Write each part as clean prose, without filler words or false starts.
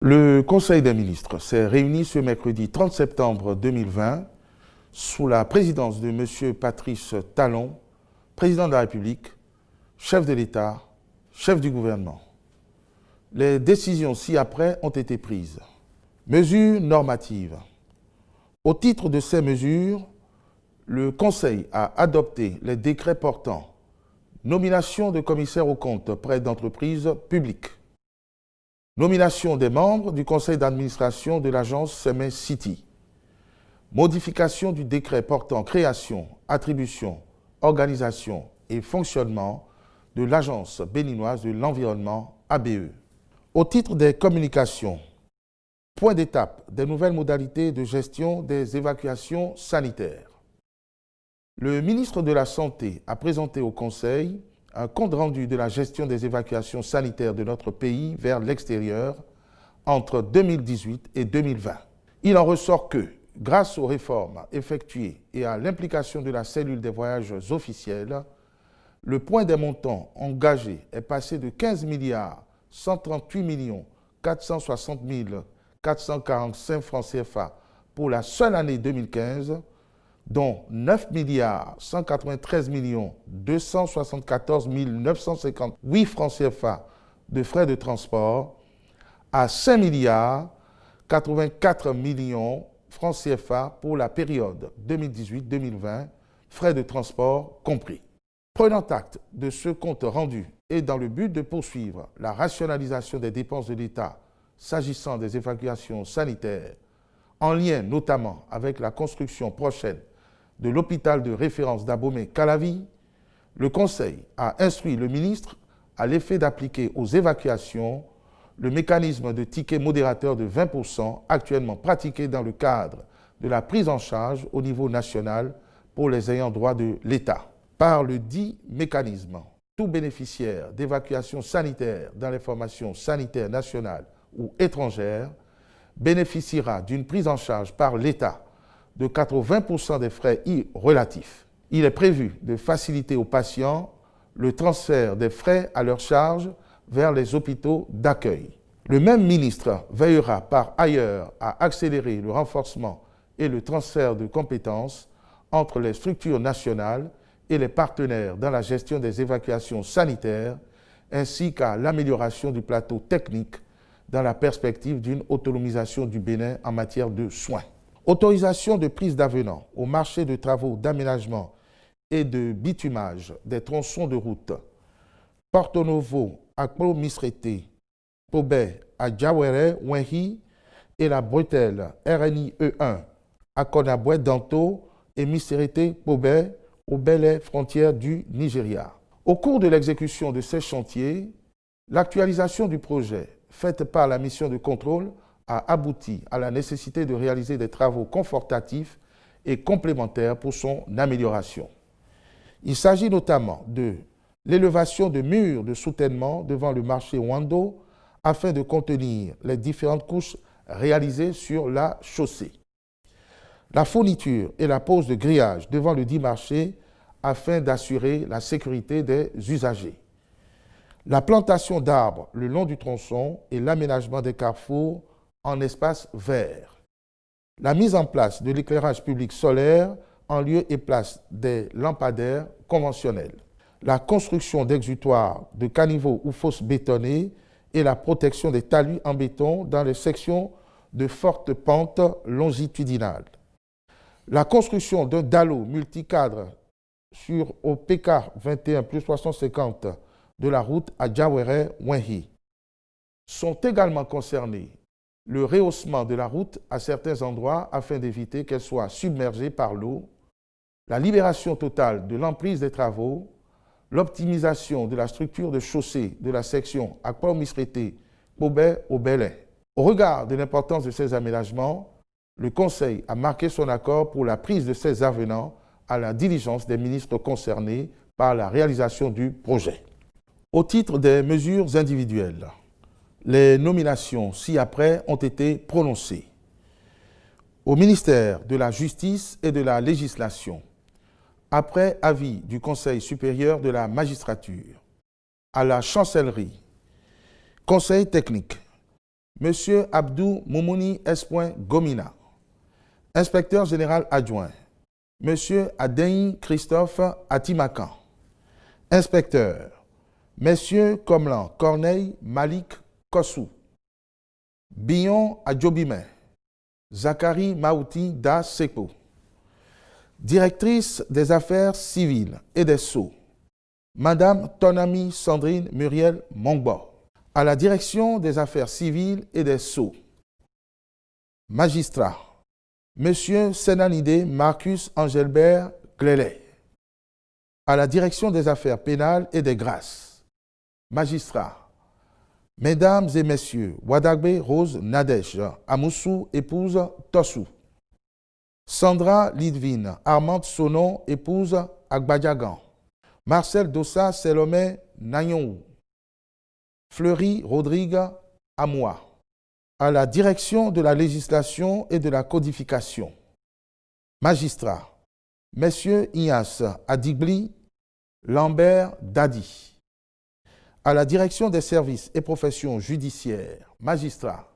Le Conseil des ministres s'est réuni ce mercredi 30 septembre 2020 sous la présidence de M. Patrice Talon, président de la République, chef de l'État, chef du gouvernement. Les décisions ci-après ont été prises. Mesures normatives. Au titre de ces mesures, le Conseil a adopté les décrets portant nomination de commissaires aux comptes près d'entreprises publiques, nomination des membres du conseil d'administration de l'agence Semen City, modification du décret portant création, attribution, organisation et fonctionnement de l'agence béninoise de l'environnement ABE. Au titre des communications, point d'étape des nouvelles modalités de gestion des évacuations sanitaires. Le ministre de la Santé a présenté au Conseil un compte rendu de la gestion des évacuations sanitaires de notre pays vers l'extérieur entre 2018 et 2020. Il en ressort que, grâce aux réformes effectuées et à l'implication de la cellule des voyages officiels, le point des montants engagés est passé de 15 138 460 445 francs CFA pour la seule année 2015, dont 9 193 274 958 francs CFA de frais de transport, à 5 84 millions francs CFA pour la période 2018-2020, frais de transport compris. Prenant acte de ce compte rendu et dans le but de poursuivre la rationalisation des dépenses de l'État s'agissant des évacuations sanitaires, en lien notamment avec la construction prochaine de l'hôpital de référence d'Abomey-Calavi, le Conseil a instruit le ministre à l'effet d'appliquer aux évacuations le mécanisme de ticket modérateur de 20% actuellement pratiqué dans le cadre de la prise en charge au niveau national pour les ayants droit de l'État. Par le dit mécanisme, tout bénéficiaire d'évacuation sanitaire dans les formations sanitaires nationales ou étrangères bénéficiera d'une prise en charge par l'État de 80% des frais relatifs. Il est prévu de faciliter aux patients le transfert des frais à leur charge vers les hôpitaux d'accueil. Le même ministre veillera par ailleurs à accélérer le renforcement et le transfert de compétences entre les structures nationales et les partenaires dans la gestion des évacuations sanitaires, ainsi qu'à l'amélioration du plateau technique dans la perspective d'une autonomisation du Bénin en matière de soins. Autorisation de prise d'avenant au marché de travaux d'aménagement et de bitumage des tronçons de route Porto Novo à Klo-Misrete, Pobé à Djawere, Wenhi et la bretelle RNI E1 à Konabwe, Danto et Misrete, Pobé aux belles frontières du Nigeria. Au cours de l'exécution de ces chantiers, l'actualisation du projet faite par la mission de contrôle a abouti à la nécessité de réaliser des travaux confortatifs et complémentaires pour son amélioration. Il s'agit notamment de l'élévation de murs de soutènement devant le marché Wando afin de contenir les différentes couches réalisées sur la chaussée, la fourniture et la pose de grillage devant le dit marché afin d'assurer la sécurité des usagers, la plantation d'arbres le long du tronçon et l'aménagement des carrefours en espace vert, la mise en place de l'éclairage public solaire en lieu et place des lampadaires conventionnels, la construction d'exutoires, de caniveaux ou fosses bétonnées et la protection des talus en béton dans les sections de forte pente longitudinale, la construction d'un dallo multicadre sur au PK 21+350 de la route à Djawere-Wenhi. Sont également concernés le rehaussement de la route à certains endroits afin d'éviter qu'elle soit submergée par l'eau, la libération totale de l'emprise des travaux, l'optimisation de la structure de chaussée de la section Akpa-Misrete, Pobé au Belin. Au regard de l'importance de ces aménagements, le Conseil a marqué son accord pour la prise de ces avenants à la diligence des ministres concernés par la réalisation du projet. Au titre des mesures individuelles, les nominations ci-après ont été prononcées. Au ministère de la Justice et de la Législation, après avis du Conseil supérieur de la magistrature, à la Chancellerie, Conseil technique, Monsieur Abdou Moumouni S. Gomina. Inspecteur général adjoint, Monsieur Adéin Christophe Atimakan. Inspecteur, Messieurs Komlan Corneille Malik Kossou. Bion Adjobime. Zachary Maouti Da Sepo. Directrice des affaires civiles et des sceaux, Madame Tonami Sandrine Muriel Mongbo. À la direction des affaires civiles et des sceaux, magistrat, Monsieur Senanide Marcus Angelbert Glélé. À la direction des affaires pénales et des grâces, magistrat, Mesdames et Messieurs, Wadagbe Rose Nadège, Amoussou, épouse Tossou. Sandra Lidvine, Armande Sonon, épouse Agbadjagan. Marcel Dossa Selomé Nayonou. Fleury Rodrigue Amoua. À la direction de la législation et de la codification, magistrat, Messieurs Ias Adigli, Lambert Dadi. À la direction des services et professions judiciaires, magistrat,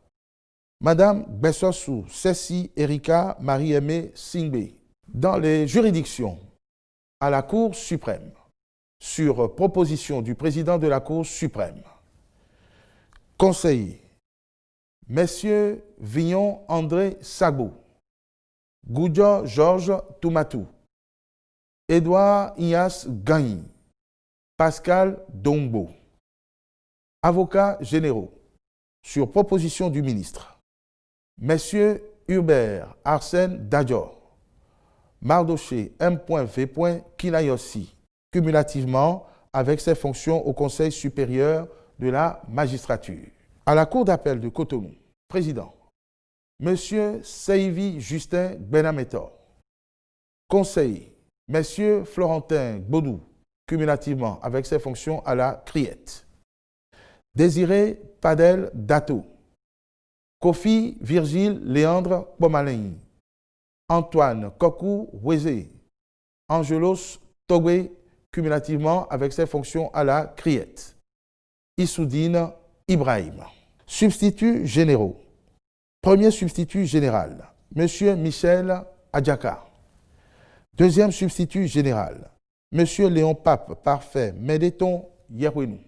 Madame Bessossou Cécile Erika Marie-Aimée Singbe. Dans les juridictions, à la Cour suprême, sur proposition du président de la Cour suprême, conseiller, Messieurs Vignon André Sagbo, Goudjo Georges Toumatou, Édouard Ias Gagny, Pascal Dombo. Avocats généraux, sur proposition du ministre, Messieurs Hubert Arsène Dadjor, Mardoché M.V. Kinayossi, cumulativement avec ses fonctions au Conseil supérieur de la magistrature. À la Cour d'appel de Cotonou, président, Monsieur Seivi Justin Benametor. Conseiller, Messieurs Florentin Bodou, cumulativement avec ses fonctions à la Criette. Désiré Padel Dato. Kofi Virgile Léandre Pomalin. Antoine Kokou Wézé. Angelos Togwe, cumulativement avec ses fonctions à la Criette. Issoudine Ibrahim. Substituts généraux. Premier substitut général, Monsieur Michel Adjaka. Deuxième substitut général, Monsieur Léon Pape Parfait Médéton Yerwenou.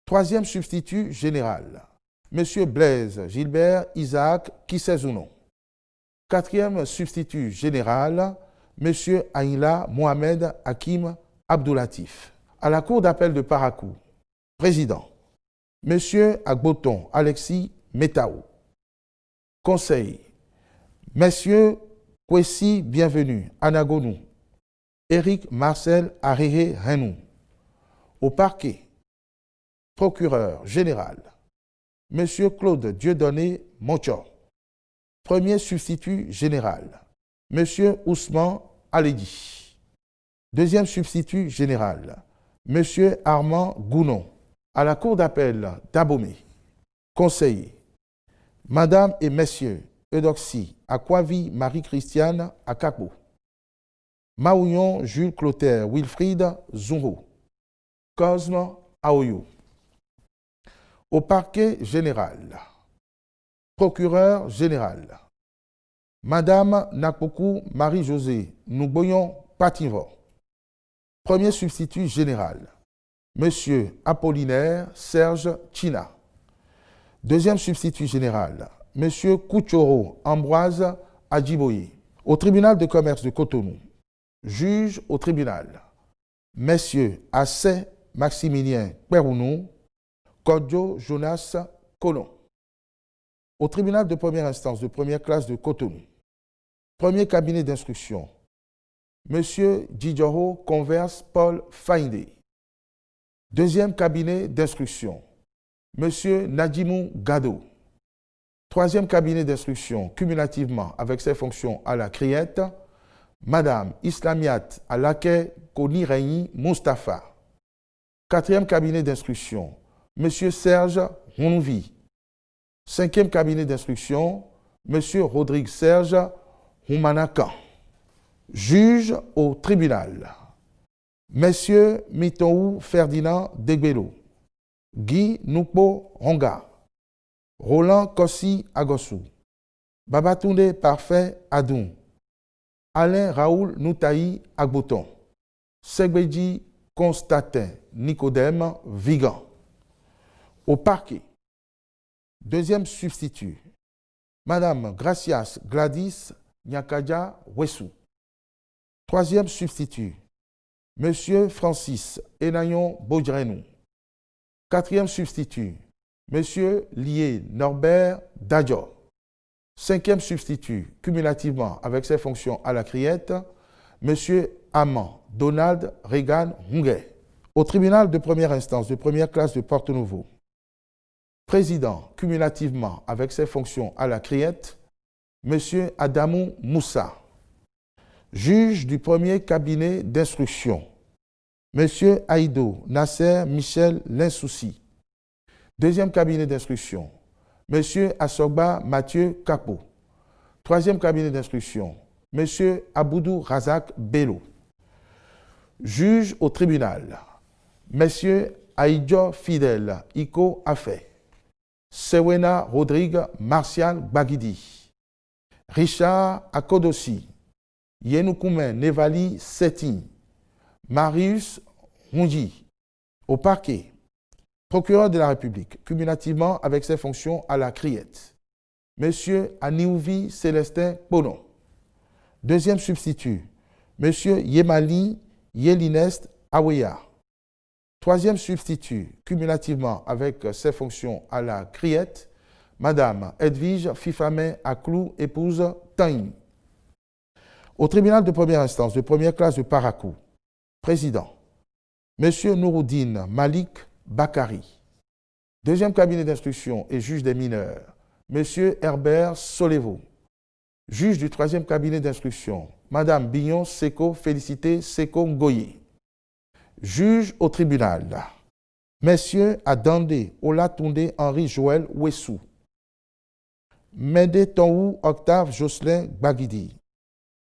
Troisième substitut général, Monsieur Blaise Gilbert Isaac Kisezounon. Quatrième substitut général, Monsieur Aïla Mohamed Hakim Abdoulatif. À la Cour d'appel de Parakou, président, Monsieur Agboton Alexis Metao. Conseil, Messieurs Kwesi Bienvenu Anagonou, Éric Marcel Aréré Renou. Au parquet, procureur général, Monsieur Claude Dieudonné Moncho. Premier substitut général, Monsieur Ousmane Aledi. Deuxième substitut général, Monsieur Armand Gounon. À la Cour d'appel d'Abomey, conseiller, Madame et Messieurs Eudoxie Akwavi Marie-Christiane Akakbo. Maouillon Jules Clotaire Wilfried Zumbo. Cosme Aoyo. Au parquet général, procureur général, Madame Nakpoku Marie-Josée Nouboyon Pativo. Premier substitut général, Monsieur Apollinaire Serge China. Deuxième substitut général, Monsieur Kouchoro Ambroise Adjiboye. Au tribunal de commerce de Cotonou, juge au tribunal, Messieurs Assé Maximilien Perounou, Kodjo Jonas Colon. Au tribunal de première instance de première classe de Cotonou, premier cabinet d'instruction, Monsieur Djidjoro Converse Paul Faïndé. Deuxième cabinet d'instruction, Monsieur Nadjimou Gado. Troisième cabinet d'instruction, cumulativement avec ses fonctions à la Criette, Madame Islamiat Alake Konireyi Mustafa. Quatrième cabinet d'instruction, Monsieur Serge Ronouvi. Cinquième cabinet d'instruction, Monsieur Rodrigue Serge Roumanakan. Juge au tribunal, Messieurs Mitou Ferdinand Degbelo, Guy Noupo Ronga, Roland Kossi Agossou, Babatunde Parfait Adoun, Alain Raoul Noutaï Agboton, Segbeji Constantin Nicodème Vigan. Au parquet, deuxième substitut, Madame Gracias Gladys Nyakaja Wessou. Troisième substitut, Monsieur Francis Enayon Bodrenou. Quatrième substitut, Monsieur Lié Norbert Dadjo. Cinquième substitut, cumulativement avec ses fonctions à la criette, Monsieur Amand Donald Regan Hunguet. Au tribunal de première instance de première classe de Porto-Novo, président cumulativement avec ses fonctions à la criette, Monsieur Adamou Moussa. Juge du premier cabinet d'instruction, Monsieur Aïdo Nasser Michel Linsouci. Deuxième cabinet d'instruction, Monsieur Assogba Mathieu Kapo. Troisième cabinet d'instruction, Monsieur Aboudou Razak Bello. Juge au tribunal, Messieurs Aïdjo Fidel Iko Afé, Sewena Rodrigue Martial Bagidi, Richard Akodossi, Yenoukoumé Nevali Seti, Marius Roundi. Au parquet, procureur de la République, cumulativement avec ses fonctions à la criette, Monsieur Aniouvi Célestin Ponon. Deuxième substitut, Monsieur Yemali Yelinest Aweya. Troisième substitut, cumulativement avec ses fonctions à la criette, Madame Edwige Fifame Aklou, épouse Taïn. Au tribunal de première instance de première classe de Parakou, président, Monsieur Nouroudine Malik Bakari. Deuxième cabinet d'instruction et juge des mineurs, Monsieur Herbert Solevo. Juge du troisième cabinet d'instruction, Madame Bignon Seko Félicité Seko Ngoye. Juge au tribunal, Messieurs Adandé Olatunde Henri Joël Wessou. Mede Tonou Octave Jocelyn Bagidi.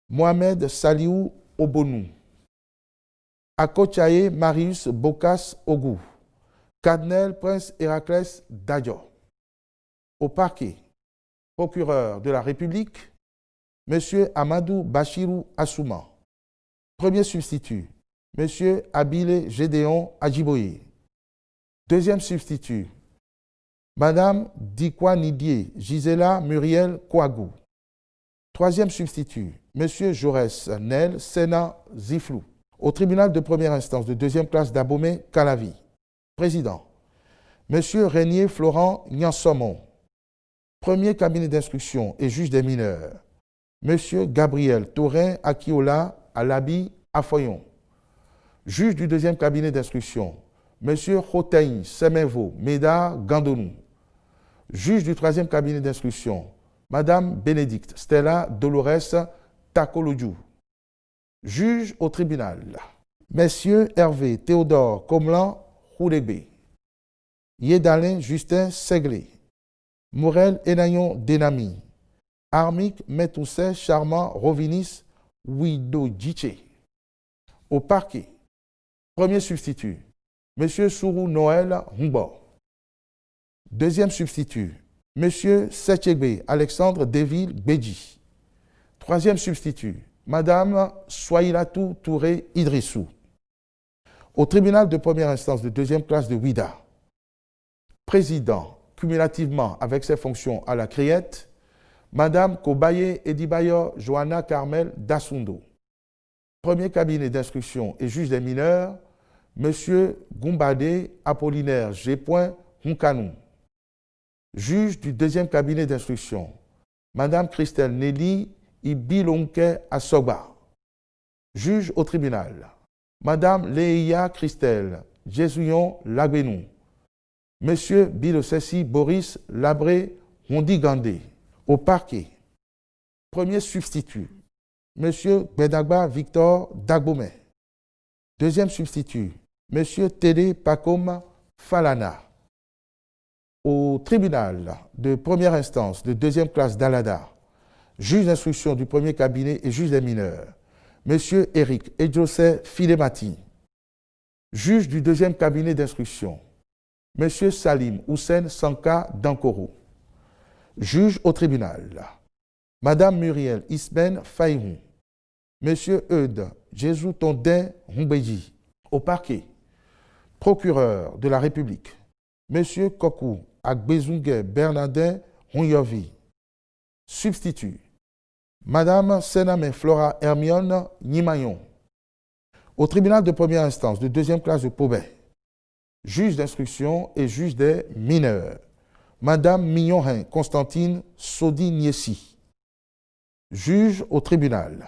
Mohamed Saliou Obonou. Akochaye Marius Bokas Ogou. Cardinal Prince Héraclès Dadjo. Au parquet, procureur de la République, Monsieur Amadou Bachirou Assouman. Premier substitut, Monsieur Abile Gédéon Adjiboye. Deuxième substitut, Madame Dikwa Nidie Gisela Muriel Kouagou. Troisième substitut, Monsieur Jaurès Nel Sena Ziflou. Au tribunal de première instance de deuxième classe d'Abomey Calavi, président, Monsieur Régnier Florent Nyansomon. Premier cabinet d'instruction et juge des mineurs, Monsieur Gabriel Taurin Akiola Alabi Afoyon. Juge du deuxième cabinet d'instruction, Monsieur Khotaï Semevo Meda Gandonou. Juge du troisième cabinet d'instruction, Madame Bénédicte Stella Dolores Takolodjou. Juge au tribunal, Messieurs Hervé Théodore Komlan Khoudegbe, Yedalin Justin Seglé, Morel Enayon Denami, Armik Metoussé Charmant Rovinis Wido Djiché. Au parquet, premier substitut, Monsieur Sourou Noël Humbo. Deuxième substitut, Monsieur Setchegbe Alexandre Deville Bedji. Troisième substitut, Madame Soyilatou Touré Idrissou. Au tribunal de première instance de deuxième classe de Ouida, président, cumulativement avec ses fonctions à la criette, Madame Kobaye Edibayo Johanna Carmel Dassundo. Premier cabinet d'instruction et juge des mineurs, Monsieur Goumbade Apollinaire G. Hunkanou. Juge du deuxième cabinet d'instruction, Madame Christelle Nelly Ibilonke Asogba. Juge au tribunal, Madame Leia Christelle Jésuyon Lagbenou. Monsieur Bilosessi Boris Labré Hondigandé. Au parquet, premier substitut, Monsieur Bedagba Victor Dagbomé. Deuxième substitut, Monsieur Tédé Pacom Falana. Au tribunal de première instance de deuxième classe d'Alada, juge d'instruction du premier cabinet et juge des mineurs, Monsieur Eric Edjose Filemati. Juge du deuxième cabinet d'instruction, Monsieur Salim Hussein Sanka Dankoro. Juge au tribunal. Madame Muriel Isben Faïrou. Monsieur Eudes Jésus Tondin Humbeji. Au parquet. Procureur de la République. Monsieur Kokou Agbezungue Bernardin Hunyovi. Substitut. Madame Sename Flora Hermione Nimayon. Au tribunal de première instance de deuxième classe de Pobet. Juge d'instruction et juge des mineurs. Madame Mignonrin Constantine Sodi Niessi. Juge au tribunal.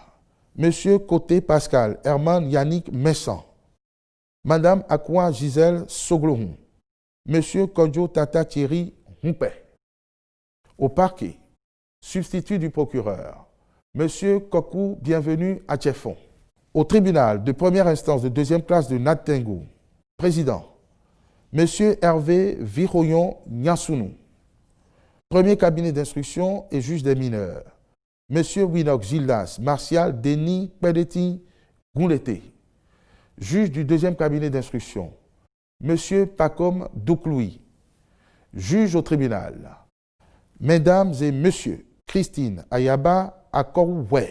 Monsieur Côté Pascal Herman Yannick Messan. Madame Akwa Gisèle Soglohun. Monsieur Kodjo Tata Thierry Humpé. Au parquet. Substitut du procureur. Monsieur Kokou Bienvenu Atchefon. Au tribunal de première instance de deuxième classe de Natengo. Président. Monsieur Hervé Viroyon Nyasounou. Premier cabinet d'instruction et juge des mineurs. Monsieur Winok Gildas Martial Denis Pedeti Goulete. Juge du deuxième cabinet d'instruction. Monsieur Pacom Doukloui. Juge au tribunal. Mesdames et messieurs, Christine Ayaba Akorouwe.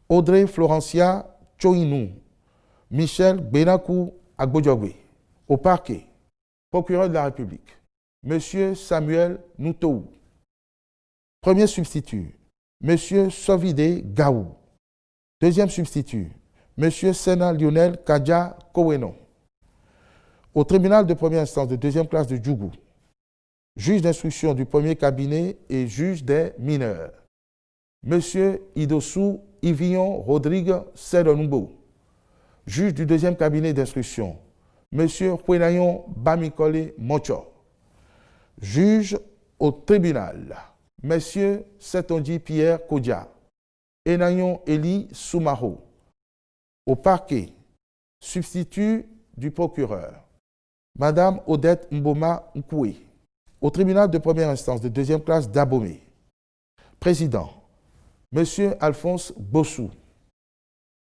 Audrey Florencia Choinou. Michel Benakou Agbodjogwe. Au parquet. Procureur de la République. Monsieur Samuel Noutou. Premier substitut. Monsieur Sovide Gaou. Deuxième substitut. Monsieur Sena Lionel Kadja Koweno. Au tribunal de première instance de deuxième classe de Djougou. Juge d'instruction du premier cabinet et juge des mineurs. Monsieur Idossou Yvion Rodrigue Sedonumbo. Juge du deuxième cabinet d'instruction. Monsieur Huenayon Bamikole Mocho. Juge au tribunal. Messieurs Setonji Pierre Kodja. Enayon Eli Soumaro. Au parquet. Substitut du procureur. Madame Odette Mboma Nkoué. Au tribunal de première instance de deuxième classe d'Abomey. Président. Monsieur Alphonse Bossou.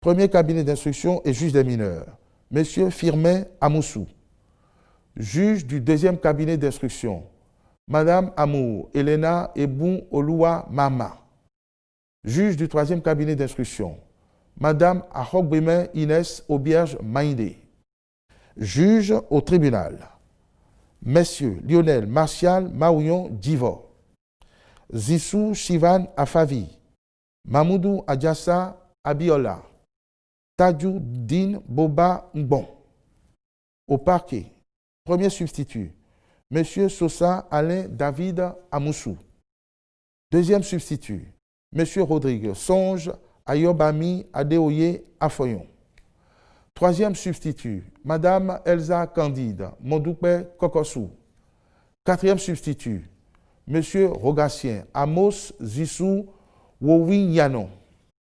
Premier cabinet d'instruction et juge des mineurs. Monsieur Firmin Amoussou. Juge du deuxième cabinet d'instruction. Madame Amour Elena Ebou Oloua Mama. Juge du troisième cabinet d'instruction. Madame Ahogbeme Inès Aubierge Maïdé. Juge au tribunal. Messieurs Lionel Martial Maouyon Divo. Zissou Chivan Afavi. Mamoudou Adjassa Abiola. Tadjou Din Boba Ngbon. Au parquet. Premier substitut. Monsieur Sosa Alain David Amoussou. Deuxième substitut. Monsieur Rodrigue Songe Ayobami Adeoye Afoyon. Troisième substitut. Madame Elsa Candide Mondoupe Kokossou. Quatrième substitut. Monsieur Rogatien Amos Zissou Wowi Yanon.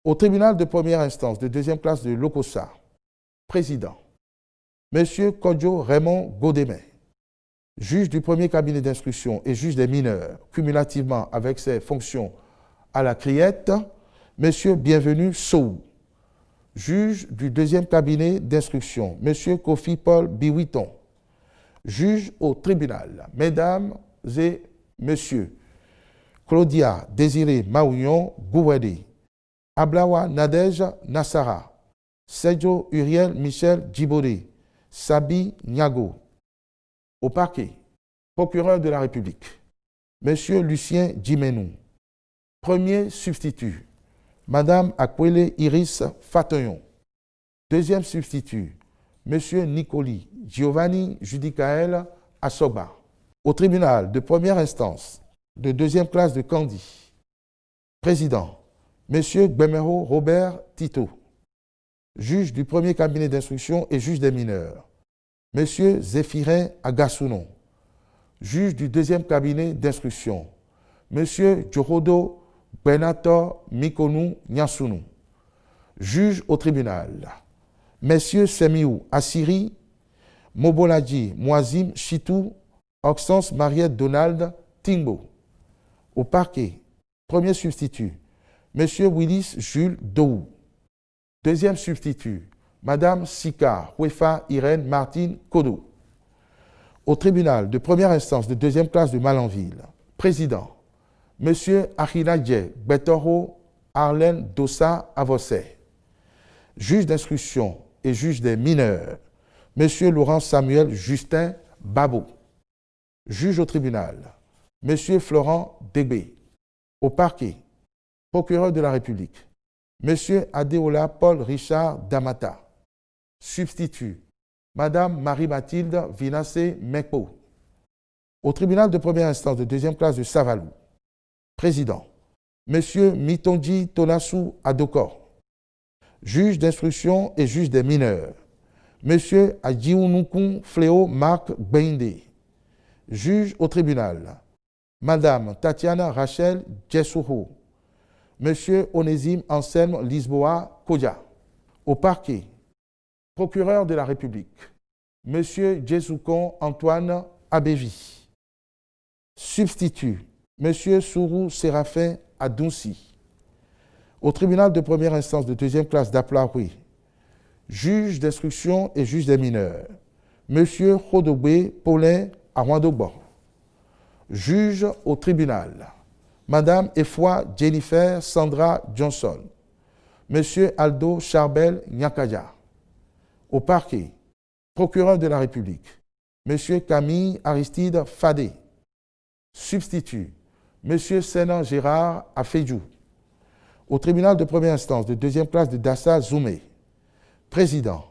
Au tribunal de première instance de deuxième classe de Lokossa. Président. Monsieur Kodjo Raymond Godemé. Juge du premier cabinet d'instruction et juge des mineurs, cumulativement avec ses fonctions à la criette, Monsieur Bienvenu Sou. Juge du deuxième cabinet d'instruction, Monsieur Kofi Paul Biwiton. Juge au tribunal, Mesdames et Messieurs, Claudia Désiré Maouillon Gouwede. Ablawa Nadej Nassara. Sergio Uriel Michel Djibodé. Sabi Niago. Au parquet. Procureur de la République. Monsieur Lucien Djimenou. Premier substitut. Madame Akwele Iris Fatoyon. Deuxième substitut. Monsieur Nicoli Giovanni Judicaël Assoba. Au tribunal de première instance de deuxième classe de Candy. Président. Monsieur Gbemero Robert Tito. Juge du premier cabinet d'instruction et juge des mineurs. Monsieur Zéphirin Agassounon. Juge du deuxième cabinet d'instruction. Monsieur Djorodo Benator Mikonou Nyansounou. Juge au tribunal. Messieurs Semiou Assiri, Moboladji Moazim Chitou, Oxens Mariette Donald Tingbo. Au parquet. Premier substitut. Monsieur Willis Jules Dou. Deuxième substitut. Madame Sika Wefa Irène Martine Kodo. Au tribunal de première instance de deuxième classe de Malanville. Président. Monsieur Ahinadje Betoro Arlen Dossa Avossé. Juge d'instruction et juge des mineurs, Monsieur Laurent Samuel Justin Babo. Juge au tribunal, Monsieur Florent Degbé. Au parquet, procureur de la République, Monsieur Adéola Paul Richard Damata. Substitut, Madame Marie-Mathilde Vinassé Mekpo. Au tribunal de première instance de deuxième classe de Savalou, président, Monsieur Mitonji Tonassou Adokor. Juge d'instruction et juge des mineurs, Monsieur Adjiounoukun Fléau Marc Gbeinde. Juge au tribunal, Madame Tatiana Rachel Djessouho. Monsieur Onésime Anselme Lisboa Kodja. Au parquet, procureur de la République, Monsieur Djessoukon Antoine Abévi. Substitut, Monsieur Sourou Séraphin Adounsi. Au tribunal de première instance de deuxième classe d'Aplaoui, juge d'instruction et juge des mineurs, Monsieur Khodogbe Paulin Arwandogbo. Juge au tribunal, Madame Efwa Jennifer Sandra Johnson, Monsieur Aldo Charbel Nyakaja. Au parquet, procureur de la République, Monsieur Camille Aristide Fadé. Substitut, Monsieur Sénan Gérard Afedjou. Au tribunal de première instance de deuxième classe de Dassa Zoumé, président,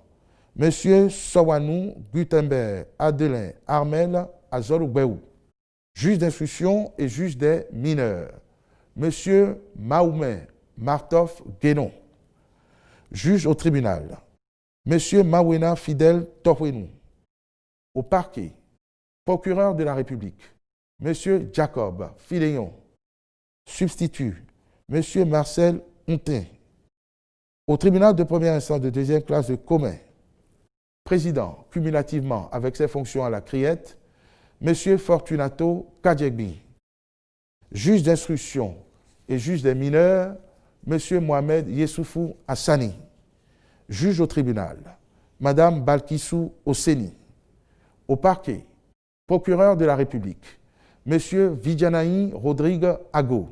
Monsieur Sowanou Gutenberg Adelin Armel Azorubéou. Juge d'instruction et juge des mineurs, Monsieur Mahoumé Martof Guénon. Juge au tribunal, Monsieur Mawena Fidel Tohwenou. Au parquet, procureur de la République, Monsieur Jacob Filéon. Substitut, Monsieur Marcel Hontin. Au tribunal de première instance de deuxième classe de Comé, président, cumulativement avec ses fonctions à la Criette, Monsieur Fortunato Kadjegbi. Juge d'instruction et juge des mineurs, Monsieur Mohamed Yessoufou Hassani. Juge au tribunal, Madame Balkissou Osseni. Au parquet, procureur de la République, Monsieur Vidjanaï Rodrigue Ago.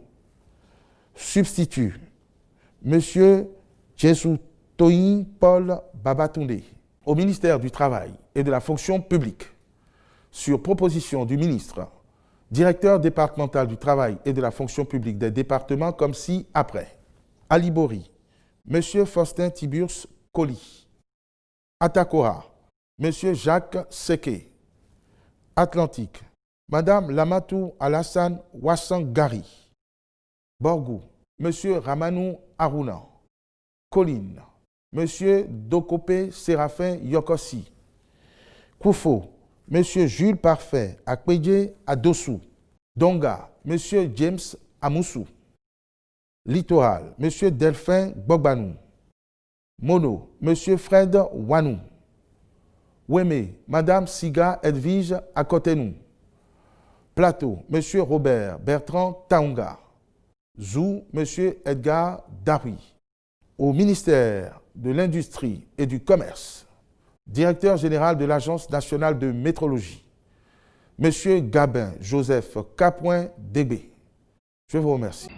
Substitut, Monsieur Djessoutoï Paul Babatunde. Au ministère du Travail et de la Fonction publique, sur proposition du ministre, directeur départemental du Travail et de la Fonction publique des départements comme ci-après. Alibori, M. Faustin Tiburce Colli. Atakora, M. Jacques Seke. Atlantique, Mme Lamatou Alassane Wassangari. Borgou, M. Ramanou Aruna. Colline, M. Dokope Séraphin Yokossi. Koufo, M. Jules Parfait Akpedje Adossou. Donga, M. James Amoussou. Littoral, M. Delphin Gbogbanou. Mono, M. Fred Wanou. Weme, Mme Siga Edwige Akotenou. Plateau, M. Robert Bertrand Taonga. Zou, M. Edgar Darui. Au ministère de l'Industrie et du Commerce, directeur général de l'Agence nationale de métrologie, M. Gabin Joseph Capoin Débé. Je vous remercie.